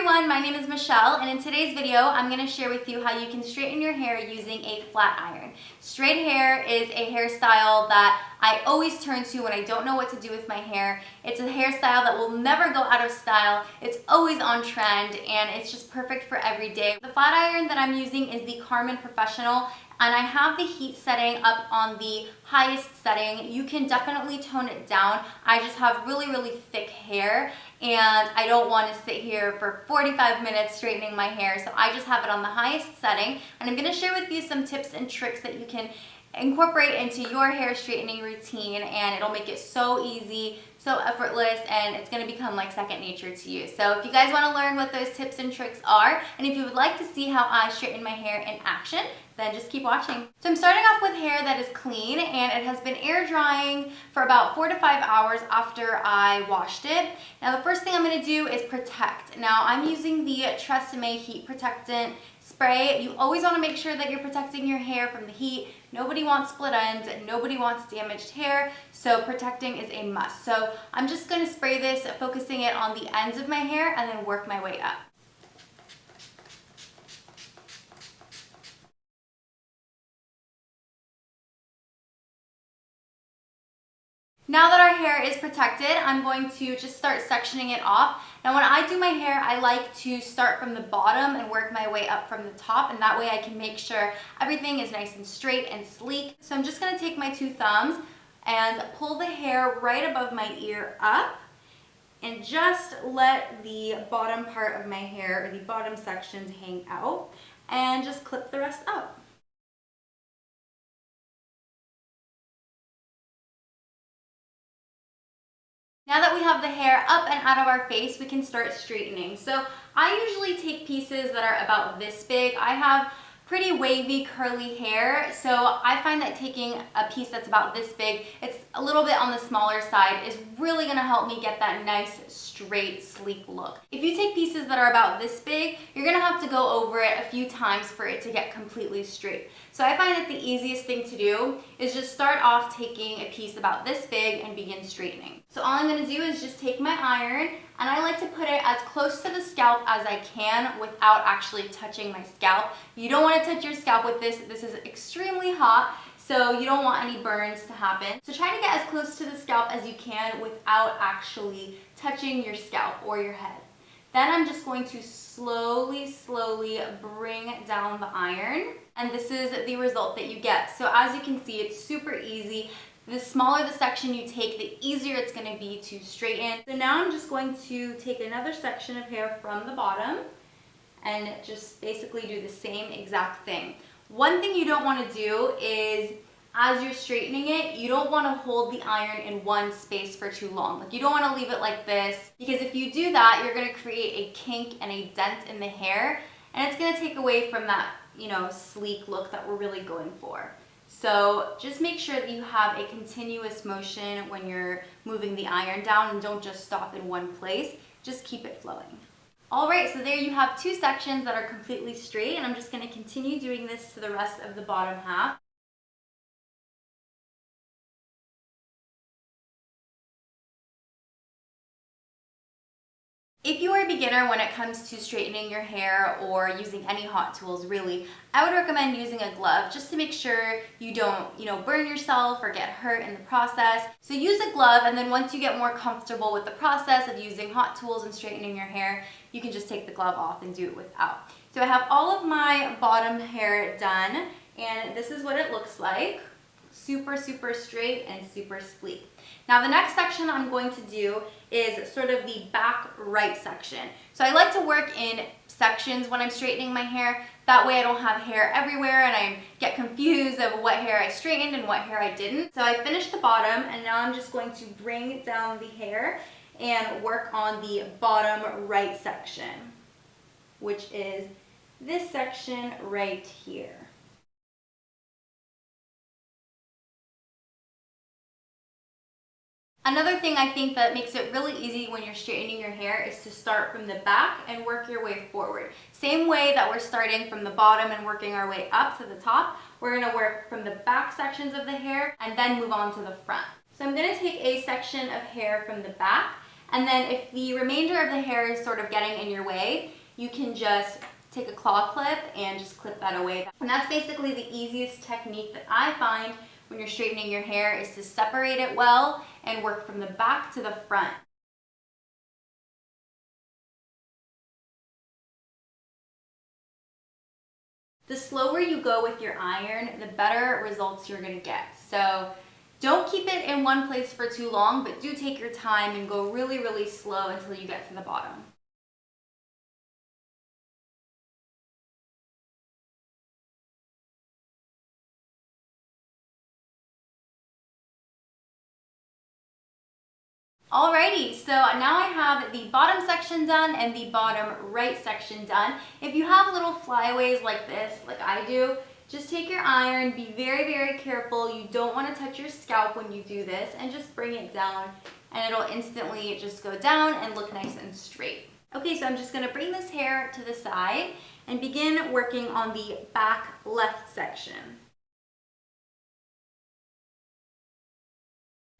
everyone, my name is Michelle, and in today's video I'm going to share with you how you can straighten your hair using a flat iron. Straight hair is a hairstyle that I always turn to when I don't know what to do with my hair. It's a hairstyle that will never go out of style, it's always on trend, and it's just perfect for every day. The flat iron that I'm using is the Karmin Professional, and I have the heat setting up on the highest setting. You can definitely tone it down. I just have really thick hair and I don't want to sit here for 45 minutes straightening my hair, so I just have it on the highest setting, and I'm going to share with you some tips and tricks that you can incorporate into your hair straightening routine, and it'll make it so easy, so effortless, and it's going to become like second nature to you. So if you guys want to learn what those tips and tricks are, and if you would like to see how I straighten my hair in action, then just keep watching. So I'm starting off with hair that is clean, and it has been air drying for about 4 to 5 hours after I washed it. Now the first thing I'm going to do is protect. Now I'm using the Tresemme Heat Protectant spray. You always want to make sure that you're protecting your hair from the heat. Nobody wants split ends, nobody wants damaged hair, so protecting is a must. So I'm just going to spray this, focusing it on the ends of my hair, and then work my way up. Now that our hair is protected, I'm going to just start sectioning it off. Now when I do my hair, I like to start from the bottom and work my way up from the top, and that way I can make sure everything is nice and straight and sleek. So I'm just going to take my 2 thumbs and pull the hair right above my ear up, and just let the bottom part of my hair, or the bottom sections, hang out, and just clip the rest up. Now that we have the hair up and out of our face, we can start straightening. So I usually take pieces that are about this big. I have pretty wavy curly hair, so I find that taking a piece that's about this big, it's a little bit on the smaller side, is really going to help me get that nice straight sleek look. If you take pieces that are about this big, you're going to have to go over it a few times for it to get completely straight. So I find that the easiest thing to do is just start off taking a piece about this big and begin straightening. So all I'm going to do is just take my iron, and I like to put it as close to the scalp as I can without actually touching my scalp. You don't want to touch your scalp with this. This is extremely hot, so you don't want any burns to happen. So try to get as close to the scalp as you can without actually touching your scalp or your head. Then I'm just going to slowly bring down the iron, and this is the result that you get. So as you can see, it's super easy. The smaller the section you take, the easier it's going to be to straighten. So now I'm just going to take another section of hair from the bottom and just basically do the same exact thing. One thing you don't want to do is, as you're straightening it, you don't want to hold the iron in one space for too long. Like, you don't want to leave it like this, because if you do that, you're going to create a kink and a dent in the hair, and it's going to take away from that, sleek look that we're really going for. So just make sure that you have a continuous motion when you're moving the iron down, and don't just stop in one place. Just keep it flowing. All right, so there you have 2 sections that are completely straight, and I'm just going to continue doing this to the rest of the bottom half. If you are a beginner when it comes to straightening your hair or using any hot tools, really, I would recommend using a glove just to make sure you don't, burn yourself or get hurt in the process. So use a glove, and then once you get more comfortable with the process of using hot tools and straightening your hair, you can just take the glove off and do it without. So I have all of my bottom hair done, and this is what it looks like. Super straight and super sleek. Now the next section I'm going to do is sort of the back right section. So I like to work in sections when I'm straightening my hair. That way I don't have hair everywhere and I get confused of what hair I straightened and what hair I didn't. So I finished the bottom, and now I'm just going to bring down the hair and work on the bottom right section, which is this section right here. Another thing I think that makes it really easy when you're straightening your hair is to start from the back and work your way forward. Same way that we're starting from the bottom and working our way up to the top, we're going to work from the back sections of the hair and then move on to the front. So I'm going to take a section of hair from the back, And then if the remainder of the hair is sort of getting in your way, you can just take a claw clip and just clip that away. And that's basically the easiest technique that I find when you're straightening your hair, is to separate it well and work from the back to the front. The slower you go with your iron, the better results you're gonna get. So don't keep it in one place for too long, but do take your time and go really, really slow until you get to the bottom. Alrighty, so now I have the bottom section done and the bottom right section done. If you have little flyaways like this, like I do, just take your iron, be very, very careful. You don't want to touch your scalp when you do this, and just bring it down and it'll instantly just go down and look nice and straight. Okay, so I'm just going to bring this hair to the side and begin working on the back left section.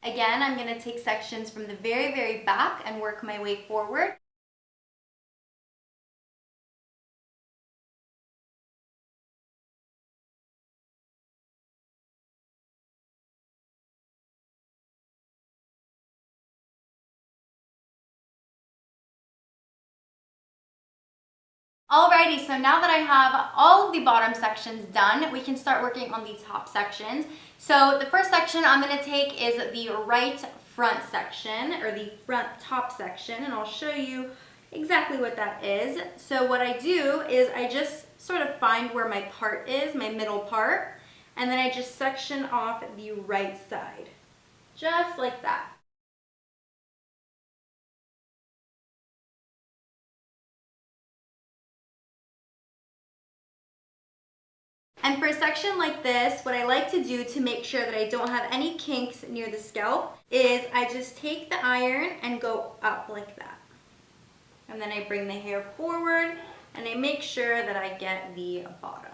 Again, I'm going to take sections from the very, very back and work my way forward. Alrighty, so now that I have all of the bottom sections done, we can start working on the top sections. So the first section I'm going to take is the right front section, or the front top section, and I'll show you exactly what that is. So what I do is I just sort of find where my part is, my middle part, and then I just section off the right side, just like that. And for a section like this, what I like to do to make sure that I don't have any kinks near the scalp is I just take the iron and go up like that. And then I bring the hair forward and I make sure that I get the bottoms.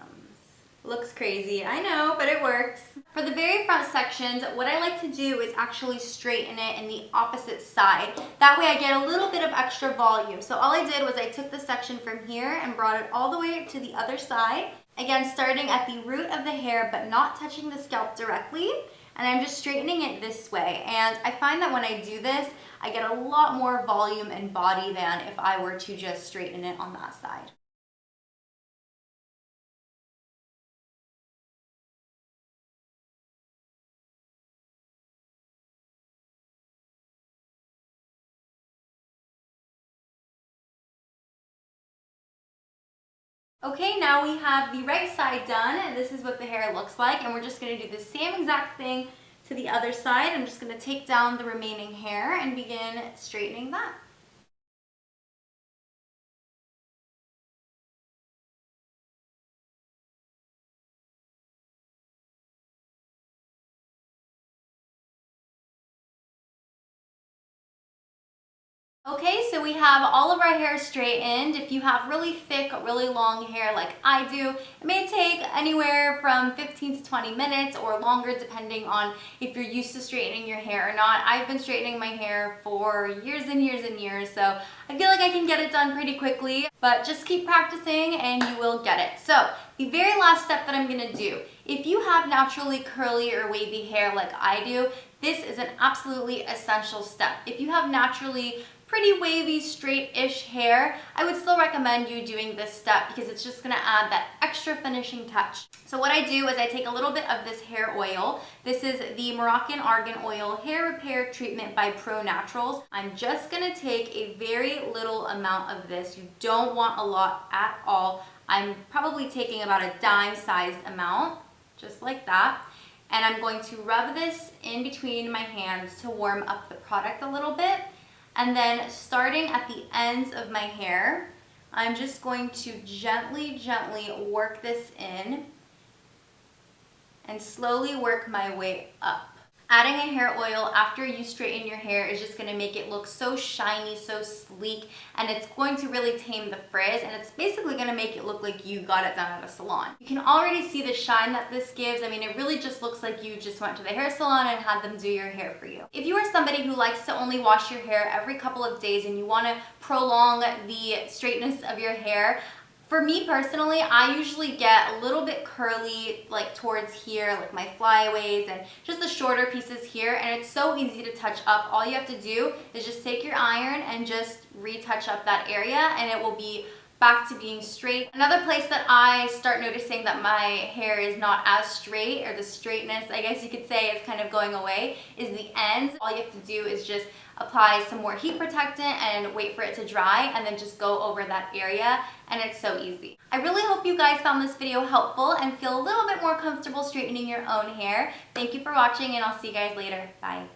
Looks crazy, I know, but it works. For the very front sections, what I like to do is actually straighten it in the opposite side. That way I get a little bit of extra volume. So all I did was I took the section from here and brought it all the way to the other side. Again, starting at the root of the hair, but not touching the scalp directly. And I'm just straightening it this way. And I find that when I do this, I get a lot more volume and body than if I were to just straighten it on that side. Okay, now we have the right side done, and this is what the hair looks like, and we're just going to do the same exact thing to the other side. I'm just going to take down the remaining hair and begin straightening that. Okay, so we have all of our hair straightened. If you have really thick, really long hair like I do, it may take anywhere from 15 to 20 minutes or longer depending on if you're used to straightening your hair or not. I've been straightening my hair for years and years and years, so I feel like I can get it done pretty quickly, but just keep practicing and you will get it. So the very last step that I'm gonna do, if you have naturally curly or wavy hair like I do, this is an absolutely essential step. If you have naturally pretty wavy, straight-ish hair, I would still recommend you doing this step because it's just gonna add that extra finishing touch. So what I do is I take a little bit of this hair oil. This is the Moroccan Argan Oil Hair Repair Treatment by Pro Naturals. I'm just gonna take a very little amount of this. You don't want a lot at all. I'm probably taking about a dime-sized amount, just like that. And I'm going to rub this in between my hands to warm up the product a little bit. And then starting at the ends of my hair, I'm just going to gently, gently work this in and slowly work my way up. Adding a hair oil after you straighten your hair is just gonna make it look so shiny, so sleek, and it's going to really tame the frizz, and it's basically gonna make it look like you got it done at a salon. You can already see the shine that this gives. I mean, it really just looks like you just went to the hair salon and had them do your hair for you. If you are somebody who likes to only wash your hair every couple of days and you wanna prolong the straightness of your hair, for me personally, I usually get a little bit curly like towards here, like my flyaways and just the shorter pieces here, and it's so easy to touch up. All you have to do is just take your iron and just retouch up that area, and it will be back to being straight. Another place that I start noticing that my hair is not as straight, or the straightness, I guess you could say, is kind of going away, is the ends. All you have to do is just apply some more heat protectant and wait for it to dry, and then just go over that area, and it's so easy. I really hope you guys found this video helpful and feel a little bit more comfortable straightening your own hair. Thank you for watching, and I'll see you guys later. Bye.